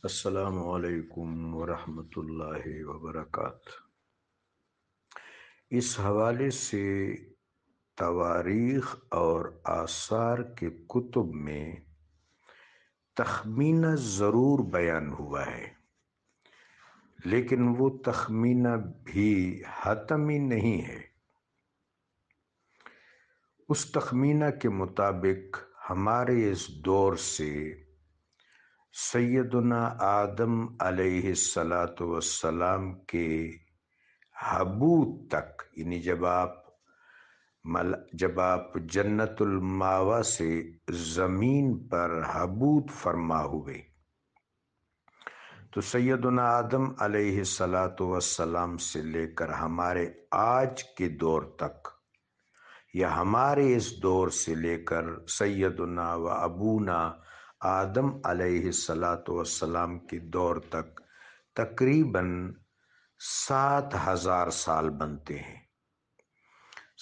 السلام علیکم ورحمۃ اللہ وبرکاتہ۔ اس حوالے سے تواریخ اور آثار کے کتب میں تخمینہ ضرور بیان ہوا ہے، لیکن وہ تخمینہ بھی حتمی نہیں ہے۔ اس تخمینہ کے مطابق ہمارے اس دور سے سیدنا آدم علیہ السلام کے حبوط تک، یعنی جب آپ جنت الماوا سے زمین پر حبوط فرما ہوئے تو سیدنا آدم علیہ السلام سے لے کر ہمارے آج کے دور تک، یا ہمارے اس دور سے لے کر سیدنا و ابونا آدم علیہ السلام کے دور تک تقریباً 7,000 سال بنتے ہیں۔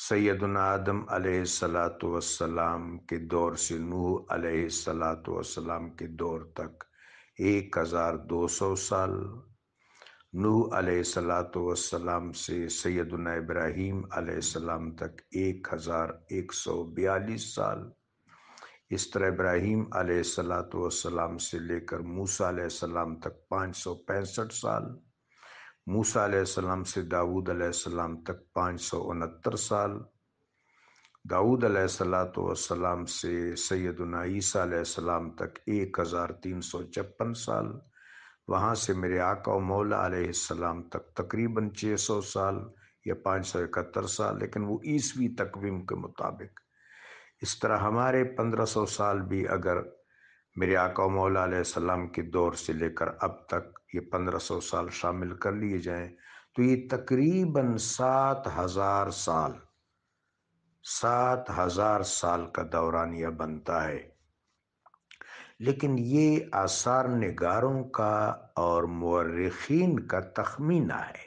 سیدنا آدم علیہ السلام کے دور سے نوح علیہ السلام کے دور تک 1,200 سال، نوح علیہ السلام سے سیدنا ابراہیم علیہ السلام تک 1,142 سال، اس طرح ابراہیم علیہ السلام سے لے کر موسیٰ علیہ السلام تک 565 سال، موسیٰ علیہ السلام سے داؤد علیہ السلام تک 569 سال، داؤد علیہ السلام سے سیدنا عیسیٰ علیہ السلام تک 1,356 سال، وہاں سے میرے آقا و مولا علیہ السلام تک تقریباً 600 سال یا 571 سال، لیکن وہ عیسوی تقویم کے مطابق۔ اس طرح ہمارے 1,500 سال بھی اگر میرے آقا و مولا علیہ السلام کے دور سے لے کر اب تک یہ 1,500 سال شامل کر لیے جائیں تو یہ تقریباً 7,000 سال، 7,000 سال کا دورانیہ بنتا ہے۔ لیکن یہ آثار نگاروں کا اور مورخین کا تخمینہ ہے۔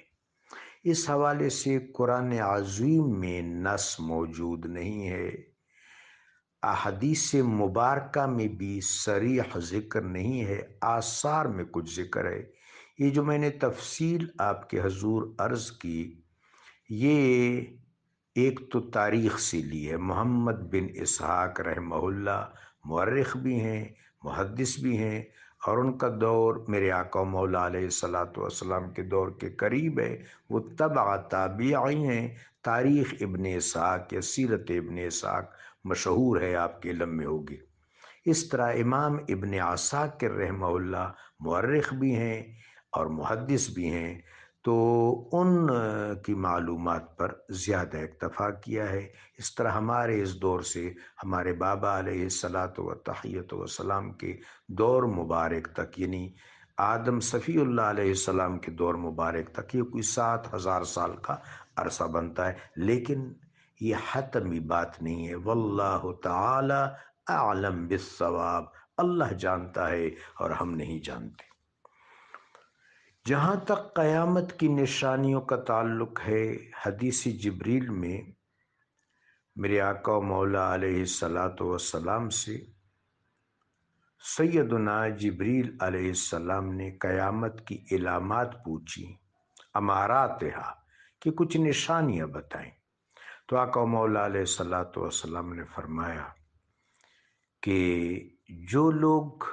اس حوالے سے قرآن عظیم میں نص موجود نہیں ہے، احادیث مبارکہ میں بھی صریح ذکر نہیں ہے، آثار میں کچھ ذکر ہے۔ یہ جو میں نے تفصیل آپ کے حضور عرض کی، یہ ایک تو تاریخ سے لی ہے۔ محمد بن اسحاق رحمہ اللہ مورخ بھی ہیں، محدث بھی ہیں، اور ان کا دور میرے آقا و مولا علیہ السلام کے دور کے قریب ہے، وہ تبع تابعی ہیں۔ تاریخ ابن اسحاق یا سیرت ابن اسحاق مشہور ہے، آپ کے علم میں ہوگی۔ اس طرح امام ابن عساکر رحمہ اللہ مورخ بھی ہیں اور محدث بھی ہیں، تو ان کی معلومات پر زیادہ اکتفا کیا ہے۔ اس طرح ہمارے اس دور سے ہمارے بابا علیہ السلام کے دور مبارک تک، یعنی آدم صفی اللہ علیہ السلام کے دور مبارک تک، یہ کوئی 7,000 سال کا عرصہ بنتا ہے، لیکن یہ حتمی بات نہیں ہے۔ واللہ تعالی اعلم بالصواب، اللہ جانتا ہے اور ہم نہیں جانتے۔ جہاں تک قیامت کی نشانیوں کا تعلق ہے، حدیث جبریل میں میرے آقا و مولا علیہ السلام سے سیدنا جبریل علیہ السلام نے قیامت کی علامات پوچھی، اماراتہا، کہ کچھ نشانیاں بتائیں۔ تو آقا و مولا علیہ السلام نے فرمایا کہ جو لوگ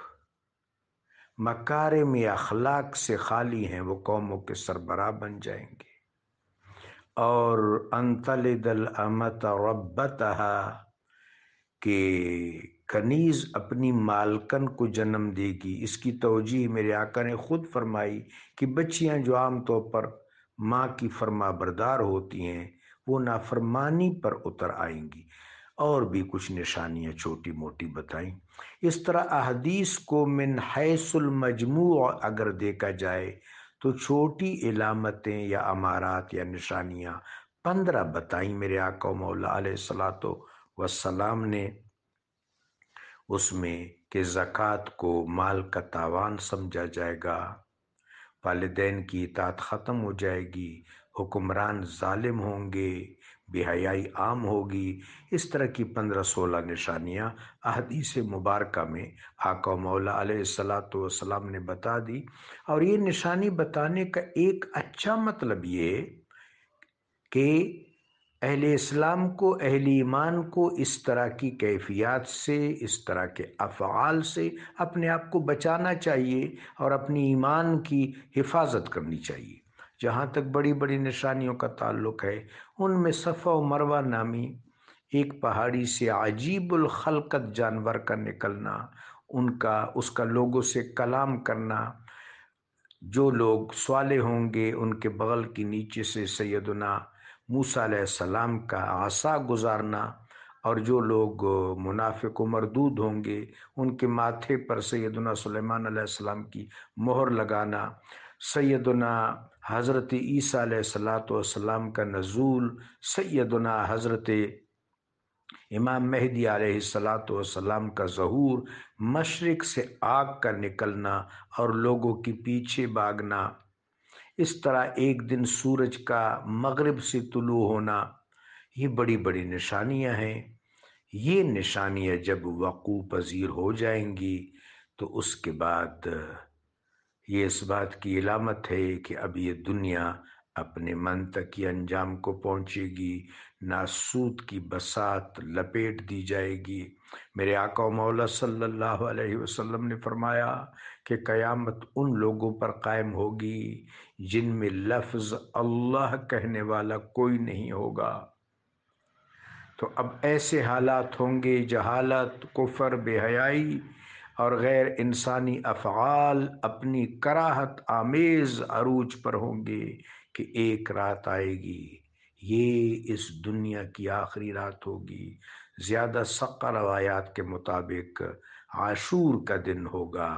مکارم اخلاق سے خالی ہیں وہ قوموں کے سربراہ بن جائیں گے، اور ان تلد الامۃ ربتہا، کہ کنیز اپنی مالکن کو جنم دے گی۔ اس کی توجیہ میرے آقا نے خود فرمائی کہ بچیاں جو عام طور پر ماں کی فرما بردار ہوتی ہیں وہ نافرمانی پر اتر آئیں گی، اور بھی کچھ نشانیاں چھوٹی موٹی بتائیں۔ اس طرح احادیث کو من حیث المجموع اگر دیکھا جائے تو چھوٹی علامتیں یا امارات یا نشانیاں 15 بتائیں میرے آقا و مولا علیہ السلام نے۔ اس میں کہ زکوٰۃ کو مال کا تاوان سمجھا جائے گا، والدین کی اطاعت ختم ہو جائے گی، حکمران ظالم ہوں گے، بے حیائی عام ہوگی۔ اس طرح کی 15-16 نشانیاں احادیث مبارکہ میں آقا و مولا علیہ الصلاۃ والسلام نے بتا دی۔ اور یہ نشانی بتانے کا ایک اچھا مطلب یہ ہے کہ اہل اسلام کو، اہل ایمان کو اس طرح کی کیفیات سے، اس طرح کے افعال سے اپنے آپ کو بچانا چاہیے اور اپنی ایمان کی حفاظت کرنی چاہیے۔ جہاں تک بڑی بڑی نشانیوں کا تعلق ہے، ان میں صفا و مروہ نامی ایک پہاڑی سے عجیب الخلقت جانور کا نکلنا، اس کا لوگوں سے کلام کرنا، جو لوگ صالح ہوں گے ان کے بغل کے نیچے سے سیدنا موسیٰ علیہ السلام کا عصا گزارنا، اور جو لوگ منافق و مردود ہوں گے ان کے ماتھے پر سیدنا سلیمان علیہ السلام کی مہر لگانا، سیدنا حضرت عیسیٰ علیہ السلام کا نزول، سیدنا حضرت امام مہدی علیہ السلام کا ظہور، مشرق سے آگ کا نکلنا اور لوگوں کے پیچھے بھاگنا، اس طرح ایک دن سورج کا مغرب سے طلوع ہونا، یہ بڑی بڑی نشانیاں ہیں۔ یہ نشانیاں جب وقوع پذیر ہو جائیں گی تو اس کے بعد یہ اس بات کی علامت ہے کہ اب یہ دنیا اپنے منطقی انجام کو پہنچے گی، ناسود کی بساط لپیٹ دی جائے گی۔ میرے آقا و مولا صلی اللہ علیہ وسلم نے فرمایا کہ قیامت ان لوگوں پر قائم ہوگی جن میں لفظ اللہ کہنے والا کوئی نہیں ہوگا۔ تو اب ایسے حالات ہوں گے، جہالت، کفر، بے حیائی اور غیر انسانی افعال اپنی کراہت آمیز عروج پر ہوں گے کہ ایک رات آئے گی، یہ اس دنیا کی آخری رات ہوگی۔ زیادہ ثقہ روایات کے مطابق عاشور کا دن ہوگا،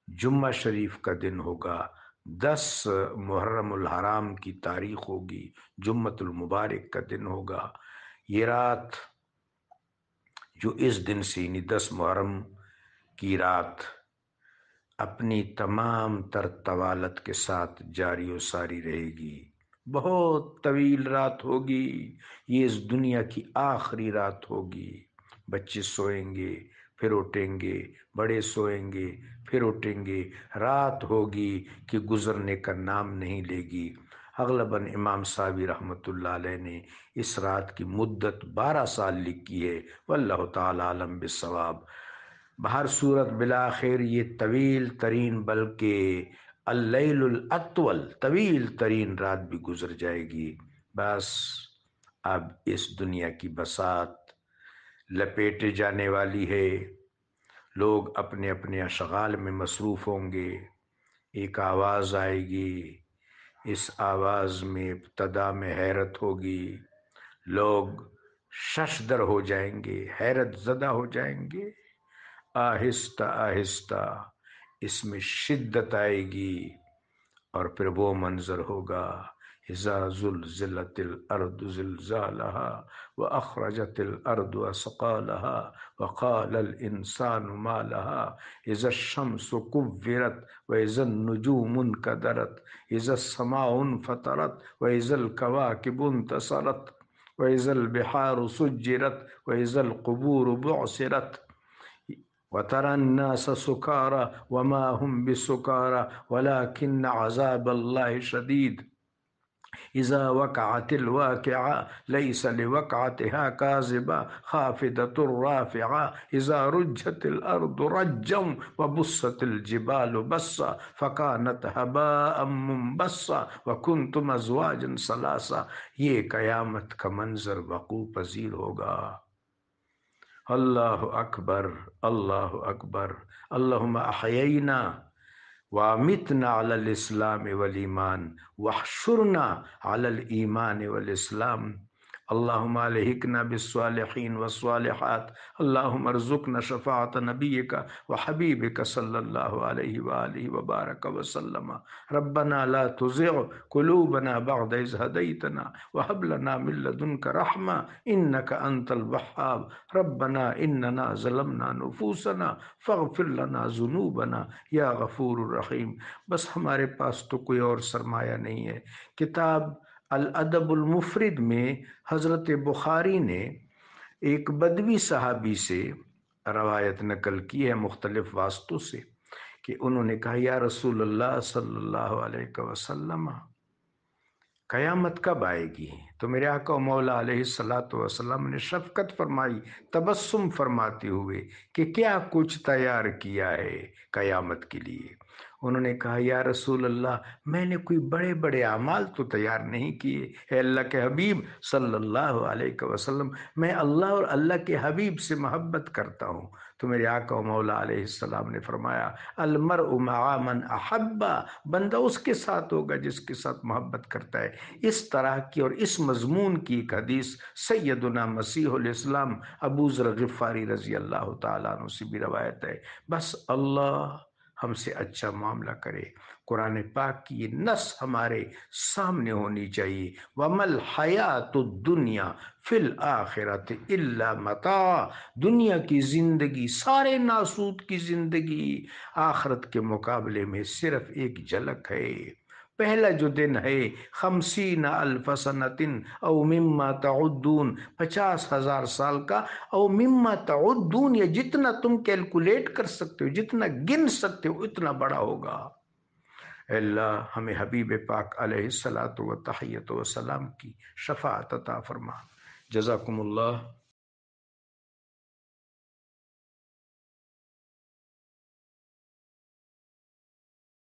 جمعہ شریف کا دن ہوگا، 10 محرم الحرام کی تاریخ ہوگی، جمعۃ المبارک کا دن ہوگا۔ یہ رات جو اس دن سے یعنی 10 محرم کی رات اپنی تمام تر طوالت کے ساتھ جاری و ساری رہے گی، بہت طویل رات ہوگی، یہ اس دنیا کی آخری رات ہوگی۔ بچے سوئیں گے پھر اٹھیں گے، بڑے سوئیں گے پھر اٹھیں گے، رات ہوگی کہ گزرنے کا نام نہیں لے گی۔ اغلباً امام صاحبی رحمۃ اللہ علیہ نے اس رات کی مدت 12 سال لکھی ہے، واللہ تعالی عالم بالصواب۔ بہر صورت بالآخر یہ طویل ترین بلکہ اللیل الاطول طویل ترین رات بھی گزر جائے گی۔ بس اب اس دنیا کی بساط لپیٹے جانے والی ہے، لوگ اپنے اپنے اشغال میں مصروف ہوں گے۔ ایک آواز آئے گی، اس آواز میں ابتدا میں حیرت ہوگی، لوگ ششدر ہو جائیں گے، حیرت زدہ ہو جائیں گے۔ آہستہ آہستہ اس میں شدت آئے گی اور پھر وہ منظر ہوگا، اذا زلزلت الارض زلزالها واخرجت الارض اثقالها وقال الانسان ما لها اذا الشمس كورت واذا النجوم انكدرت اذا السماء انفطرت واذا الكواكب انتثرت واذا البحار سجرت واذا القبور بعثرت وترى الناس سكارى وما هم بسكارى ولكن عذاب الله شديد إذا وقعت الواقعة ليس لوقعتها كاذبة خافضة رافعة إذا رجت الأرض رجا وبست الجبال بسا فكانت هباء منبسا وكنتم أزواجا ثلاثا۔ یہ قیامت کا منظر وقوع پذیر ہوگا۔ اللہ اکبر، اللہ اکبر، اللہم احیینا وامتنا علی الاسلام والایمان واحشرنا علی الایمان والاسلام، اللہم الحقنا بالصالحین والصالحات، اللہم ارزقنا شفاعت نبیک وحبیبک صلی اللہ علیہ وآلہ وبارک وسلم، ربنا لا تزغ قلوبنا بعد اذ ہدیتنا وہب لنا من لدنک رحمہ انک انت الوہاب، ربنا اننا ظلمنا نفوسنا فاغفر لنا ذنوبنا یا غفور الرحیم۔ بس ہمارے پاس تو کوئی اور سرمایہ نہیں ہے، کتاب الادب المفرد میں حضرت بخاری نے ایک بدوی صحابی سے روایت نقل کی ہے مختلف واسطوں سے کہ انہوں نے کہا یا رسول اللہ صلی اللہ علیہ وسلم قیامت کب آئے گی؟ تو میرے آقا و مولا علیہ الصلوۃ والسلام نے شفقت فرمائی، تبسم فرماتے ہوئے کہ کیا کچھ تیار کیا ہے قیامت کے لیے؟ انہوں نے کہا یا رسول اللہ میں نے کوئی بڑے بڑے اعمال تو تیار نہیں کیے، اے اللہ کے حبیب صلی اللہ علیہ وسلم میں اللہ اور اللہ کے حبیب سے محبت کرتا ہوں۔ تو میرے آقا و مولا علیہ السلام نے فرمایا المرء مع من احبا، بندہ اس کے ساتھ ہوگا جس کے ساتھ محبت کرتا ہے۔ اس طرح کی اور اس مضمون کی ایک حدیث سیدنا مسیح الاسلام ابو ذر غفاری رضی اللہ تعالیٰ عنہ سے بھی روایت ہے۔ بس اللہ ہم سے اچھا معاملہ کرے۔ قرآن پاک کی یہ نص ہمارے سامنے ہونی چاہیے، وَمَا الْحَيَاةُ الدُّنْيَا فِي الْآخِرَةِ إِلَّا مَتَاع، دنیا کی زندگی، سارے ناسود کی زندگی آخرت کے مقابلے میں صرف ایک جھلک ہے۔ پہلا جو دن ہے 50,000 سنۃ او مما تعدون، 50,000 سال کا، او مما تعدون یا جتنا تم کیلکولیٹ کر سکتے ہو، جتنا گن سکتے ہو اتنا بڑا ہوگا۔ اے اللہ ہمیں حبیب پاک علیہ الصلوۃ و تحیۃ و سلام کی شفاعت عطا فرما۔ جزاکم اللہ۔